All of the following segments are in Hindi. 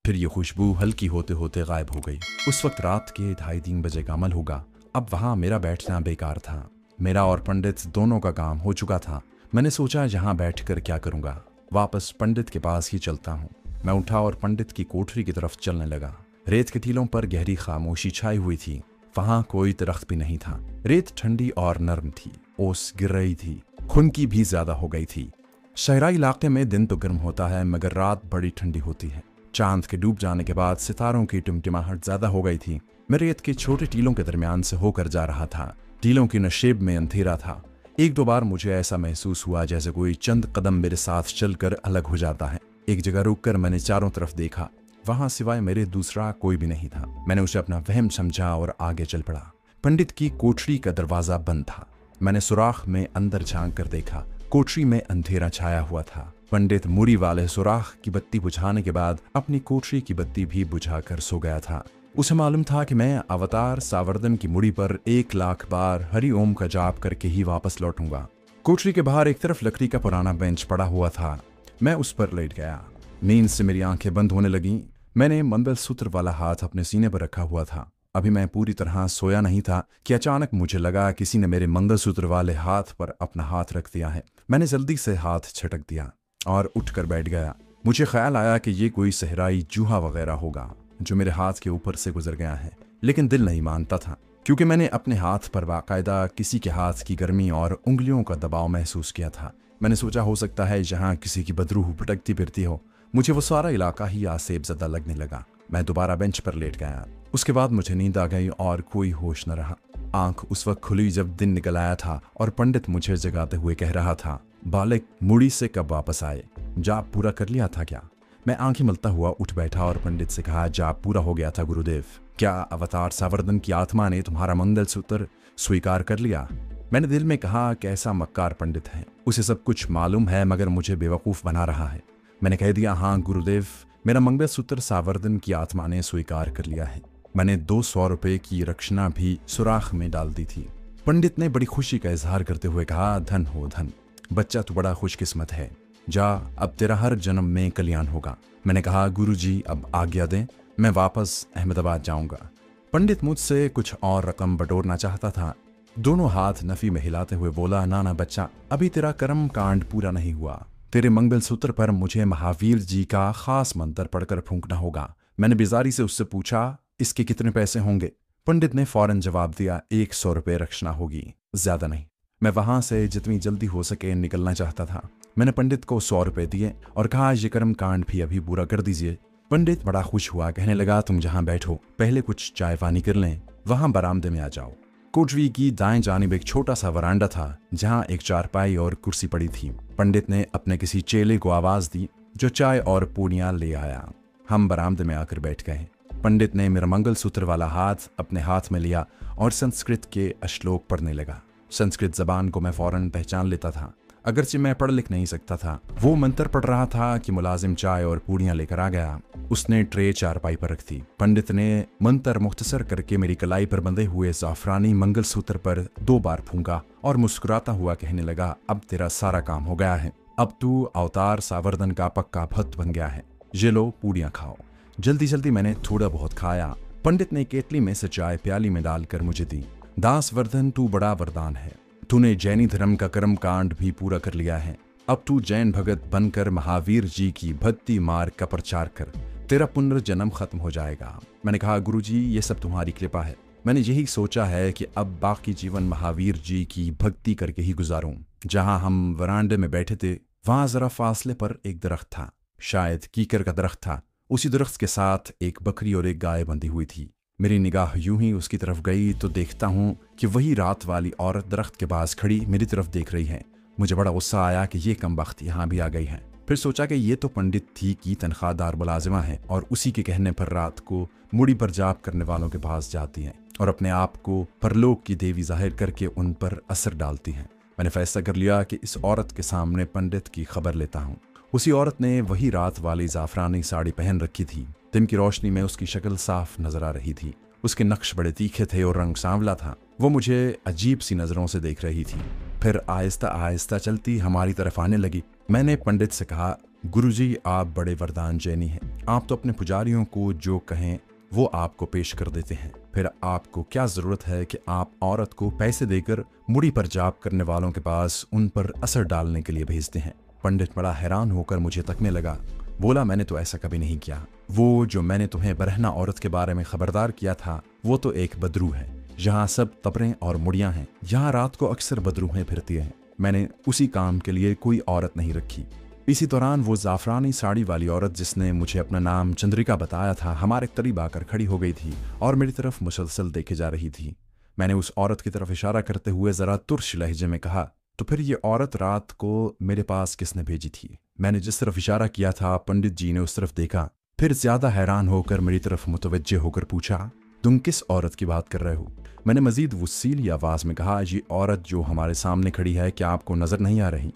फिर ये खुशबू हल्की होते होते गायब हो गई। उस वक्त रात के 2:30-3 बजे का अमल होगा। अब वहाँ मेरा बैठना बेकार था। मेरा और पंडित दोनों का काम हो चुका था। मैंने सोचा यहाँ बैठकर क्या करूँगा, वापस पंडित के पास ही चलता हूँ। मैं उठा और पंडित की कोठरी की तरफ चलने लगा। रेत के टीलों पर गहरी खामोशी छाई हुई थी। वहाँ कोई दरख्त भी नहीं था। रेत ठंडी और नरम थी। ओस गिर रही थी। खुनकी भी ज्यादा हो गई थी। शहराई इलाके में दिन तो गर्म होता है मगर रात बड़ी ठंडी होती है। चांद के डूब जाने के बाद सितारों की टिमटिमाहट ज्यादा हो गई थी। मैं रेत के छोटे टीलों के दरमियान से होकर जा रहा था। टीलों की नशेब में अंधेरा था। एक दो बार मुझे ऐसा महसूस हुआ जैसे कोई चंद कदम मेरे साथ चलकर अलग हो जाता है। एक जगह रुककर मैंने चारों तरफ देखा। वहां सिवाय मेरे दूसरा कोई भी नहीं था। मैंने उसे अपना वहम समझा और आगे चल पड़ा। पंडित की कोठरी का दरवाजा बंद था। मैंने सुराख में अंदर झांक कर देखा। कोठरी में अंधेरा छाया हुआ था। पंडित मुड़ी वाले सुराख की बत्ती बुझाने के बाद अपनी कोठरी की बत्ती भी बुझाकर सो गया था। उसे मालूम था कि मैं अवतार सावर्धन की मुड़ी पर 1,00,000 बार हरि ओम का जाप करके ही वापस लौटूंगा। कोठरी के बाहर एक तरफ लकड़ी का पुराना बेंच पड़ा हुआ था। मैं उस पर लेट गया। नींद से मेरी आंखें बंद होने लगीं। मैंने मंगलसूत्र वाला हाथ अपने सीने पर रखा हुआ था। अभी मैं पूरी तरह सोया नहीं था कि अचानक मुझे लगा किसी ने मेरे मंगलसूत्र वाले हाथ पर अपना हाथ रख दिया है। मैंने जल्दी से हाथ झटक दिया और उठकर बैठ गया। मुझे ख्याल आया कि ये कोई सहराई जूहा वगैरह होगा जो मेरे हाथ के ऊपर से गुजर गया है, लेकिन दिल नहीं मानता था क्योंकि मैंने अपने हाथ पर बाकायदा किसी के हाथ की गर्मी और उंगलियों का दबाव महसूस किया था। मैंने सोचा हो सकता है जहाँ किसी की बदरूह भटकती फिरती हो। मुझे वो सारा इलाका ही आसेब ज़दा लगने लगा। मैं दोबारा बेंच पर लेट गया। उसके बाद मुझे नींद आ गई और कोई होश न रहा। आंख उस वक्त खुली जब दिन निकल आया था और पंडित मुझे जगाते हुए कह रहा था, बालक मुड़ी से कब वापस आए, जाप पूरा कर लिया था क्या? मैं आंखें मलता हुआ उठ बैठा और पंडित से कहा, जाप पूरा हो गया था गुरुदेव। क्या अवतार सावर्धन की आत्मा ने तुम्हारा मंगलसूत्र स्वीकार कर लिया? मैंने दिल में कहा, कैसा मक्कार पंडित है, उसे सब कुछ मालूम है मगर मुझे बेवकूफ़ बना रहा है। मैंने कह दिया, हाँ गुरुदेव, मेरा मंगलसूत्र सावर्धन की आत्मा ने स्वीकार कर लिया है। मैंने 200 रुपये की रक्षना भी सुराख में डाल दी थी। पंडित ने बड़ी खुशी का इजहार करते हुए कहा, धन हो धन, बच्चा तो बड़ा खुशकिस्मत है। जा, अब तेरा हर जन्म में कल्याण होगा। मैंने कहा, गुरुजी अब आज्ञा दें, मैं वापस अहमदाबाद जाऊंगा। पंडित मुझसे कुछ और रकम बटोरना चाहता था। दोनों हाथ नफी में हिलाते हुए बोला, ना बच्चा, अभी तेरा कर्म कांड पूरा नहीं हुआ। तेरे मंगलसूत्र पर मुझे महावीर जी का खास मंत्र पढ़कर फूंकना होगा। मैंने बेजारी से उससे पूछा, इसके कितने पैसे होंगे? पंडित ने फौरन जवाब दिया, 100 रुपये रक्षना होगी, ज्यादा नहीं। मैं वहां से जितनी जल्दी हो सके निकलना चाहता था। मैंने पंडित को 100 रुपये दिए और कहा, ये कर्म कांड भी अभी पूरा कर दीजिए। पंडित बड़ा खुश हुआ, कहने लगा, तुम जहां बैठो, पहले कुछ चाय पानी कर लें, वहां बरामदे में आ जाओ। कोठरी की दाएं जानिब एक छोटा सा वरांडा था जहां एक चारपाई और कुर्सी पड़ी थी। पंडित ने अपने किसी चेले को आवाज दी जो चाय और पूड़ियां ले आया। हम बरामदे में आकर बैठ गए। पंडित ने मेरा मंगलसूत्र वाला हाथ अपने हाथ में लिया और संस्कृत के श्लोक पढ़ने लगा। संस्कृत जबान को मैं फौरन पहचान लेता था, अगरचे मैं पढ़ लिख नहीं सकता था। वो मंत्र पढ़ रहा था कि मुलाजिम चाय और पूड़ियां लेकर आ गया। उसने ट्रे चारपाई पर रख दी। पंडित ने मंत्र मुख्तसर करके मेरी कलाई पर बंधे हुए जाफरानी मंगलसूत्र पर 2 बार फूंका और मुस्कुराता हुआ कहने लगा, अब तेरा सारा काम हो गया है। अब तू अवतार सावर्धन का पक्का भक्त बन गया है। ये लो पूड़ियां खाओ। जल्दी जल्दी मैंने थोड़ा बहुत खाया। पंडित ने केतली में से चाय प्याली में डालकर मुझे दी। दासवर्धन, तू बड़ा वरदान है। तूने जैनी धर्म का कर्म कांड भी पूरा कर लिया है। अब तू जैन भगत बनकर महावीर जी की भक्ति मार्ग का प्रचार कर, तेरा पुनर्जन्म खत्म हो जाएगा। मैंने कहा, गुरुजी, ये सब तुम्हारी कृपा है। मैंने यही सोचा है कि अब बाकी जीवन महावीर जी की भक्ति करके ही गुजारूं। जहां हम वरांडे में बैठे थे वहां जरा फासले पर एक दरख्त था, शायद कीकर का दरख्त था। उसी दरख्त के साथ एक बकरी और एक गाय बंधी हुई थी। मेरी निगाह यूं ही उसकी तरफ गई तो देखता हूं कि वही रात वाली औरत दरख्त के पास खड़ी मेरी तरफ देख रही है। मुझे बड़ा गुस्सा आया कि ये कमबख्त यहाँ भी आ गई है। फिर सोचा कि ये तो पंडित थी की तनख्वाहदार मुलाजिमा है और उसी के कहने पर रात को मुड़ी पर जाप करने वालों के पास जाती हैं और अपने आप को परलोक की देवी जाहिर करके उन पर असर डालती हैं। मैंने फैसला कर लिया कि इस औरत के सामने पंडित की खबर लेता हूँ। उसी औरत ने वही रात वाली जाफरानी साड़ी पहन रखी थी। दिन की रोशनी में उसकी शक्ल साफ नजर आ रही थी। उसके नक्श बड़े तीखे थे और रंग सांवला था। वो मुझे अजीब सी नजरों से देख रही थी। फिर आहिस्ता आहिस्ता चलती हमारी तरफ आने लगी। मैंने पंडित से कहा, गुरुजी, आप बड़े वरदान जैनी हैं। आप तो अपने पुजारियों को जो कहें वो आपको पेश कर देते हैं, फिर आपको क्या जरूरत है कि आप औरत को पैसे देकर मुड़ी पर जाप करने वालों के पास उन पर असर डालने के लिए भेजते हैं। पंडित बड़ा हैरान होकर मुझे तकने लगा। बोला, मैंने तो ऐसा कभी नहीं किया। वो जो मैंने तुम्हें बरहना औरत के बारे में खबरदार किया था वो तो एक बदरू है। यहाँ सब तबरें और मुड़ियां हैं, यहाँ रात को अक्सर बदरूहें फिरती हैं। मैंने उसी काम के लिए कोई औरत नहीं रखी। इसी दौरान वो जाफरानी साड़ी वाली औरत जिसने मुझे अपना नाम चंद्रिका बताया था हमारे करीब आकर खड़ी हो गई थी और मेरी तरफ मुसलसल देखे जा रही थी। मैंने उस औरत की तरफ इशारा करते हुए जरा तुर्श लहजे में कहा, तो फिर ये औरत रात को मेरे पास किसने भेजी थी? मैंने जिस तरफ इशारा किया था पंडित जी ने उस तरफ देखा, फिर ज्यादा हैरान होकर मेरी तरफ मुतवज्जे होकर पूछा, तुम किस औरत की बात कर रहे हो? मैंने मजीद वसीली आवाज में कहा, ये औरत जो हमारे सामने खड़ी है क्या आपको नजर नहीं आ रही?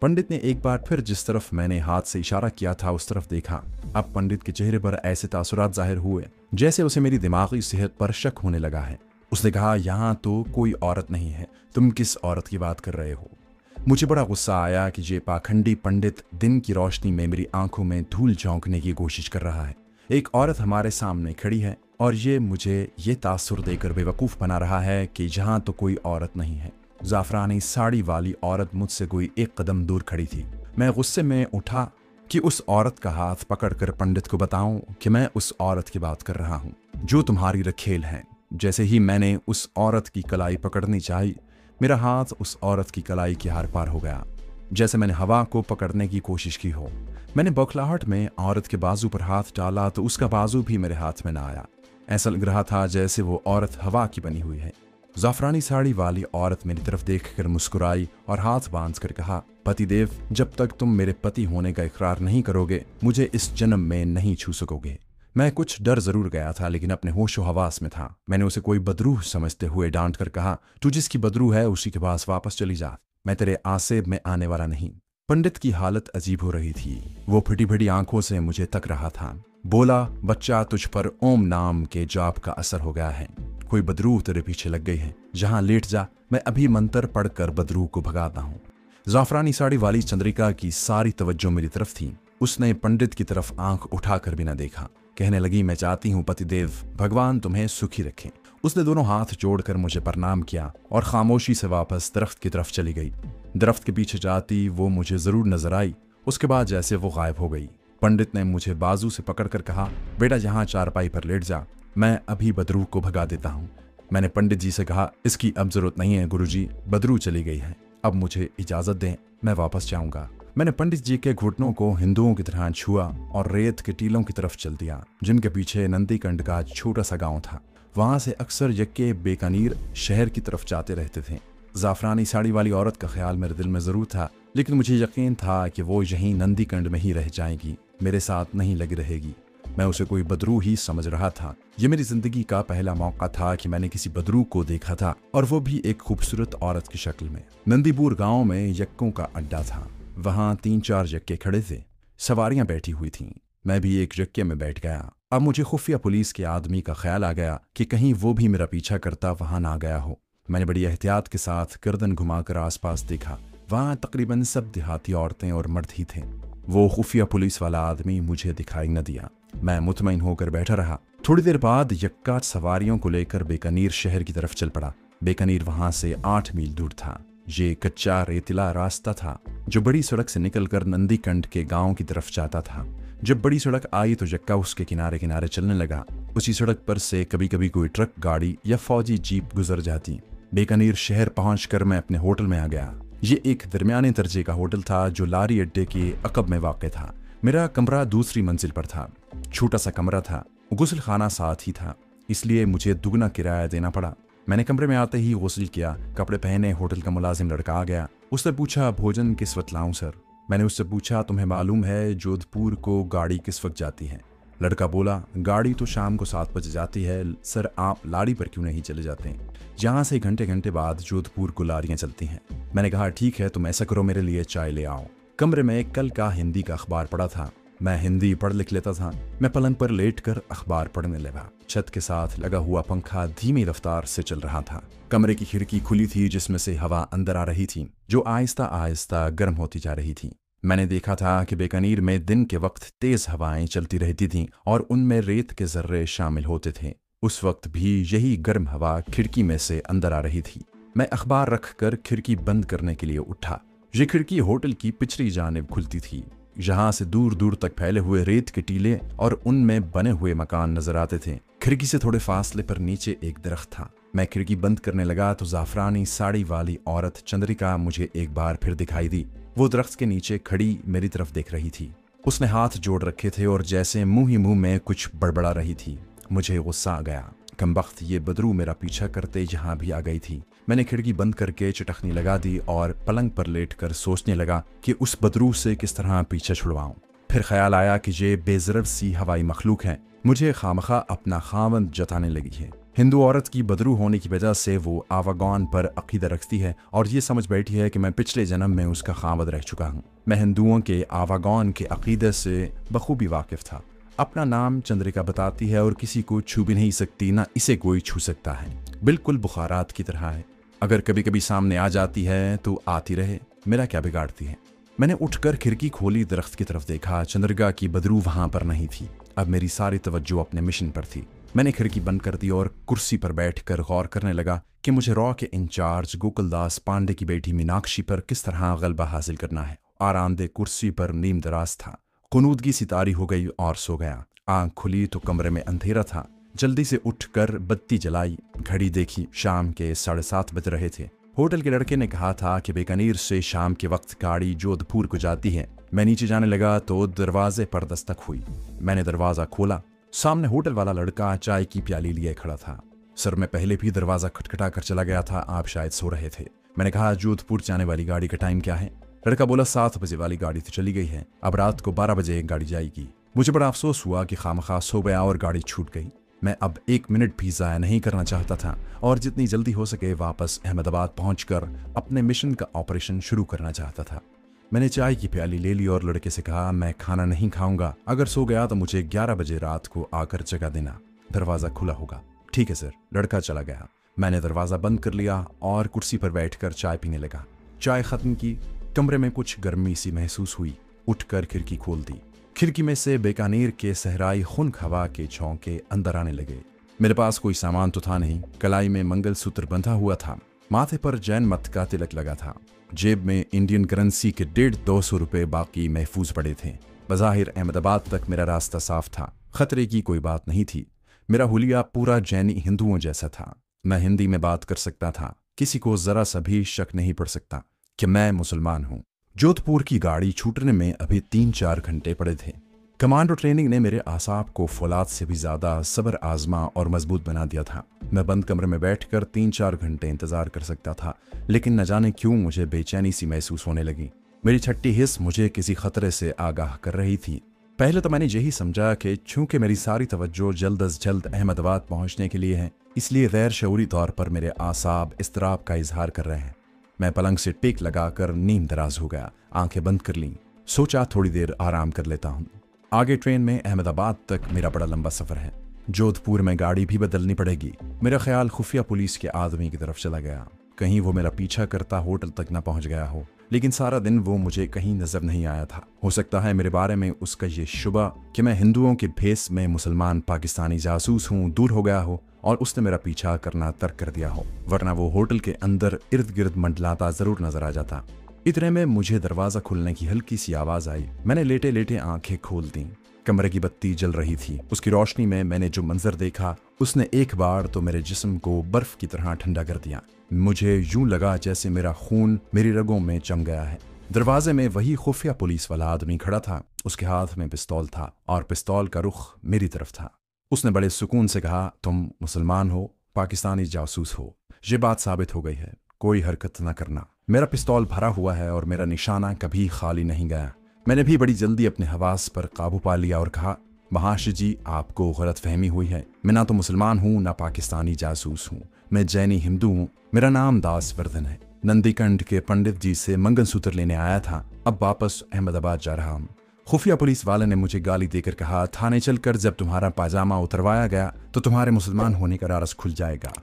पंडित ने एक बार फिर जिस तरफ मैंने हाथ से इशारा किया था उस तरफ देखा। अब पंडित के चेहरे पर ऐसे तासुरात जाहिर हुए जैसे उसे मेरी दिमागी सेहत पर शक होने लगा है। उसने कहा, यहाँ तो कोई औरत नहीं है, तुम किस औरत की बात कर रहे हो? मुझे बड़ा गुस्सा आया कि ये पाखंडी पंडित दिन की रोशनी में मेरी आंखों में धूल झोंकने की कोशिश कर रहा है। एक औरत हमारे सामने खड़ी है और ये मुझे ये तासुर देकर बेवकूफ़ बना रहा है कि यहाँ तो कोई औरत नहीं है। जाफरानी साड़ी वाली औरत मुझसे कोई एक कदम दूर खड़ी थी। मैं गुस्से में उठा कि उस औरत का हाथ पकड़कर पंडित को बताऊं कि मैं उस औरत की बात कर रहा हूं जो तुम्हारी रखेल है। जैसे ही मैंने उस औरत की कलाई पकड़नी चाही, मेरा हाथ उस औरत की कलाई के हार पार हो गया, जैसे मैंने हवा को पकड़ने की कोशिश की हो। मैंने बौखलाहट में औरत के बाजू पर हाथ डाला तो उसका बाजू भी मेरे हाथ में ना आया। ऐसा लग रहा था जैसे वो औरत हवा की बनी हुई है। जाफरानी साड़ी वाली औरत मेरी तरफ देखकर मुस्कुराई और हाथ बांध कर कहा, पतिदेव, जब तक तुम मेरे पति होने का इकरार नहीं करोगे मुझे इस जन्म में नहीं छू सकोगे। मैं कुछ डर जरूर गया था लेकिन अपने होशो हवास में था। मैंने उसे कोई बदरूह समझते हुए डांट कर कहा, तू जिसकी बदरू है उसी के पास वापस चली जा, मैं तेरे आसेब में आने वाला नहीं। पंडित की हालत अजीब हो रही थी। वो फटी फटी आंखों से मुझे तक रहा था। बोला, बच्चा, तुझ पर ओम नाम के जाप का असर हो गया है। कोई बदरूह तेरे पीछे लग गई है, जहां लेट जा, मैं अभी मंत्र पढ़कर बदरूह को भगाता हूँ। जाफरानी साड़ी वाली चंद्रिका की सारी तवज्जो मेरी तरफ थी। उसने पंडित की तरफ आंख उठाकर भी न देखा। कहने लगी, मैं चाहती हूँ पतिदेव, भगवान तुम्हें सुखी रखे। उसने दोनों हाथ जोड़कर मुझे प्रणाम किया और खामोशी से वापस दरख्त की तरफ चली गई। दरख्त के पीछे जाती वो मुझे जरूर नजर आई, उसके बाद जैसे वो गायब हो गई। पंडित ने मुझे बाजू से पकड़कर कहा, बेटा यहाँ चारपाई पर लेट जा, मैं अभी बदरू को भगा देता हूँ। मैंने पंडित जी से कहा, इसकी अब जरूरत नहीं है गुरुजी, बदरू चली गई है, अब मुझे इजाजत दें, मैं वापस जाऊंगा। मैंने पंडित जी के घुटनों को हिंदुओं की तरह छुआ और रेत के टीलों की तरफ चल दिया जिनके पीछे नंदीकंड का छोटा सा गांव था। वहां से अक्सर यक्के बीकानेर शहर की तरफ जाते रहते थे। जाफरानी साड़ी वाली औरत का ख्याल मेरे दिल में जरूर था, लेकिन मुझे यकीन था कि वो यहीं नंदीकंड में ही रह जाएगी, मेरे साथ नहीं लगी रहेगी। मैं उसे कोई बदरू ही समझ रहा था। ये मेरी जिंदगी का पहला मौका था कि मैंने किसी बदरू को देखा था, और वो भी एक खूबसूरत औरत की शक्ल में। नंदीपुर गांव में यक्कों का अड्डा था। वहां 3-4 यक्के खड़े थे, सवारियां बैठी हुई थीं। मैं भी एक यक्के में बैठ गया। अब मुझे खुफिया पुलिस के आदमी का ख्याल आ गया कि कहीं वो भी मेरा पीछा करता वहां ना गया हो। मैंने बड़ी एहतियात के साथ गर्दन घुमाकर आसपास देखा। वहां तकरीबन सब देहाती औरतें और मर्द ही थे। वो खुफिया पुलिस वाला आदमी मुझे दिखाई न दिया। मैं मुतमईन होकर बैठा रहा। थोड़ी देर बाद यक्का सवारियों को लेकर बीकानेर शहर की तरफ चल पड़ा। बीकानेर वहां से 8 मील दूर था। ये कच्चा रेतीला रास्ता था जो बड़ी सड़क से निकलकर नंदीकंड के गांव की तरफ जाता था। जब बड़ी सड़क आई तो यक्का उसके किनारे किनारे चलने लगा। उसी सड़क पर से कभी कभी कोई ट्रक गाड़ी या फौजी जीप गुजर जाती। बीकानेर शहर पहुंचकर मैं अपने होटल में आ गया। ये एक दरमियाने दर्जे का होटल था जो लारी अड्डे के अकब में वाक़ था। मेरा कमरा दूसरी मंजिल पर था। छोटा सा कमरा था, गुस्ल खाना साथ ही था, इसलिए मुझे दुगना किराया देना पड़ा। मैंने कमरे में आते ही गुस्ल किया, कपड़े पहने। होटल का मुलाजिम लड़का आ गया। उसने पूछा, भोजन किस वक्त लाऊं सर? मैंने उससे पूछा, तुम्हें मालूम है जोधपुर को गाड़ी किस वक्त जाती है? लड़का बोला, गाड़ी तो शाम को 7 बजे जाती है सर, आप लारी पर क्यों नहीं चले जाते? यहाँ से घंटे घंटे बाद जोधपुर को लारियाँ चलती हैं। मैंने कहा, ठीक है, तुम ऐसा करो, मेरे लिए चाय ले आओ। कमरे में कल का हिंदी का अखबार पड़ा था। मैं हिंदी पढ़ लिख लेता था। मैं पलंग पर लेटकर अखबार पढ़ने लगा। छत के साथ लगा हुआ पंखा धीमी रफ्तार से चल रहा था। कमरे की खिड़की खुली थी जिसमें से हवा अंदर आ रही थी, जो आहिस्ता आहिस्ता गर्म होती जा रही थी। मैंने देखा था कि बीकानेर में दिन के वक्त तेज हवाएं चलती रहती थीं और उनमें रेत के जर्रे शामिल होते थे। उस वक्त भी यही गर्म हवा खिड़की में से अंदर आ रही थी। मैं अखबार रखकर खिड़की बंद करने के लिए उठा। ये खिड़की होटल की पिछली जानिब खुलती थी। यहाँ से दूर दूर तक फैले हुए रेत के टीले और उनमें बने हुए मकान नजर आते थे। खिड़की से थोड़े फासले पर नीचे एक दरख्त था। मैं खिड़की बंद करने लगा तो जाफरानी साड़ी वाली औरत चंद्रिका मुझे एक बार फिर दिखाई दी। वो दरख्त के नीचे खड़ी मेरी तरफ देख रही थी। उसने हाथ जोड़ रखे थे और जैसे मुंह ही मुंह में कुछ बड़बड़ा रही थी। मुझे गुस्सा आ गया। कमबख्त ये बदरू मेरा पीछा करते यहाँ भी आ गई थी। मैंने खिड़की बंद करके चटखनी लगा दी और पलंग पर लेटकर सोचने लगा कि उस बदरू से किस तरह पीछा छुड़वाऊं। फिर ख्याल आया कि ये बेज़रब सी हवाई मखलूक है, मुझे खामखा अपना खावंद जताने लगी है। हिंदू औरत की बदरू होने की वजह से वो आवागौन पर अकीदा रखती है और ये समझ बैठी है कि मैं पिछले जन्म में उसका खावंद रह चुका हूँ। मैं हिंदुओं के आवागौन के अकीदे से बखूबी वाकिफ था। अपना नाम चंद्रिका बताती है और किसी को छू भी नहीं सकती, ना इसे कोई छू सकता है। बिल्कुल बुखारात की तरह है। अगर कभी कभी सामने आ जाती है तो आती रहे, मेरा क्या बिगाड़ती है। मैंने उठकर खिड़की खोली, दरख्त की तरफ देखा। चंद्रिका की बदरू वहां पर नहीं थी। अब मेरी सारी तवज्जो अपने मिशन पर थी। मैंने खिड़की बंद कर दी और कुर्सी पर बैठकर गौर करने लगा कि मुझे रॉ के इंचार्ज गोकुलदास पांडे की बेटी मीनाक्षी पर किस तरह गलबा हासिल करना है। आरामदेह कुर्सी पर नीम दराज था। कुनूदगी सितारी हो गई और सो गया। आंख खुली तो कमरे में अंधेरा था। जल्दी से उठकर बत्ती जलाई, घड़ी देखी, शाम के 7:30 बज रहे थे। होटल के लड़के ने कहा था कि बीकानेर से शाम के वक्त गाड़ी जोधपुर को जाती है। मैं नीचे जाने लगा तो दरवाजे पर दस्तक हुई। मैंने दरवाजा खोला। सामने होटल वाला लड़का चाय की प्याली लिए खड़ा था। सर मैं पहले भी दरवाजा खटखटा कर चला गया था, आप शायद सो रहे थे। मैंने कहा जोधपुर जाने वाली गाड़ी का टाइम क्या है? लड़का बोला 7 बजे वाली गाड़ी तो चली गई है, अब रात को 12 बजे एक गाड़ी जाएगी। मुझे बड़ा अफसोस हुआ कि खामखा सो गया और गाड़ी छूट गई। मैं अब 1 मिनट भी ज़ाया नहीं करना चाहता था और जितनी जल्दी हो सके वापस अहमदाबाद पहुंचकर अपने मिशन का ऑपरेशन शुरू करना चाहता था। मैंने चाय की प्याली ले ली और लड़के से कहा, मैं खाना नहीं खाऊंगा, अगर सो गया तो मुझे 11 बजे रात को आकर जगा देना, दरवाज़ा खुला होगा। ठीक है सर। लड़का चला गया। मैंने दरवाज़ा बंद कर लिया और कुर्सी पर बैठकर चाय पीने लगा। चाय ख़त्म की। कमरे में कुछ गर्मी सी महसूस हुई। उठकर खिड़की खोल दी। खिड़की में से बीकानेर के सहराई खुनक हवा के झोंके अंदर आने लगे। मेरे पास कोई सामान तो था नहीं। कलाई में मंगलसूत्र बंधा हुआ था। माथे पर जैन मत का तिलक लगा था। जेब में इंडियन करेंसी के 150-200 रुपए बाकी महफूज पड़े थे। बज़ाहिर अहमदाबाद तक मेरा रास्ता साफ था। खतरे की कोई बात नहीं थी। मेरा हुलिया पूरा जैनी हिंदुओं जैसा था। मैं हिंदी में बात कर सकता था। किसी को जरा सा भी शक नहीं पड़ सकता कि मैं मुसलमान हूँ। जोधपुर की गाड़ी छूटने में अभी 3-4 घंटे पड़े थे। कमांडो ट्रेनिंग ने मेरे आसाब को फौलाद से भी ज्यादा सब्र आजमा और मजबूत बना दिया था। मैं बंद कमरे में बैठकर 3-4 घंटे इंतजार कर सकता था, लेकिन न जाने क्यों मुझे बेचैनी सी महसूस होने लगी। मेरी छठी हिस्स मुझे किसी खतरे से आगाह कर रही थी। पहले तो मैंने यही समझा कि चूंकि मेरी सारी तवज्जो जल्द अज जल्द अहमदाबाद पहुंचने के लिए है, इसलिए गैर शऊरी तौर पर मेरे आसाब इस्तराब का इजहार कर रहे हैं। मैं पलंग से टेक लगाकर नींद दराज हो गया। आंखें बंद कर लीं। सोचा थोड़ी देर आराम कर लेता हूँ। आगे ट्रेन में अहमदाबाद तक मेरा बड़ा लंबा सफर है। जोधपुर में गाड़ी भी बदलनी पड़ेगी। मेरा ख्याल खुफिया पुलिस के आदमी की तरफ चला गया। कहीं वो मेरा पीछा करता होटल तक न पहुंच गया हो। लेकिन सारा दिन वो मुझे कहीं नजर नहीं आया था। हो सकता है मेरे बारे में उसका ये शुबा कि मैं हिंदुओं के भेस में मुसलमान पाकिस्तानी जासूस हूँ दूर हो गया हो और उसने मेरा पीछा करना तर्क कर दिया हो, वरना वो होटल के अंदर इर्द गिर्द मंडलाता जरूर नजर आ जाता। इतने में मुझे दरवाजा खुलने की हल्की सी आवाज आई। मैंने लेटे लेटे आंखें खोल दी। कमरे की बत्ती जल रही थी। उसकी रोशनी में मैंने जो मंजर देखा उसने एक बार तो मेरे जिस्म को बर्फ की तरह ठंडा कर दिया। मुझे यूं लगा जैसे मेरा खून मेरी रगों में जम गया है। दरवाजे में वही खुफिया पुलिस वाला आदमी खड़ा था। उसके हाथ में पिस्तौल था और पिस्तौल का रुख मेरी तरफ था। उसने बड़े सुकून से कहा, तुम मुसलमान हो, पाकिस्तानी जासूस हो। ये बात साबित हो गई है, कोई हरकत न करना। मेरा पिस्तौल भरा हुआ है और मेरा निशाना कभी खाली नहीं गया। मैंने भी बड़ी जल्दी अपने हवास पर काबू पा लिया और कहा, महाश जी, आपको गलत फहमी हुई है। मैं ना तो मुसलमान हूँ ना पाकिस्तानी जासूस हूँ। मैं जैनी हिंदू हूँ। मेरा नाम दास वर्धन है। नंदीकंड के पंडित जी से मंगलसूत्र लेने आया था। अब वापस अहमदाबाद जा रहा हूँ। खुफिया पुलिस वाले ने मुझे गाली देकर कहा, थाने चलकर जब तुम्हारा पाजामा उतरवाया गया तो तुम्हारे मुसलमान होने का राज खुल जाएगा।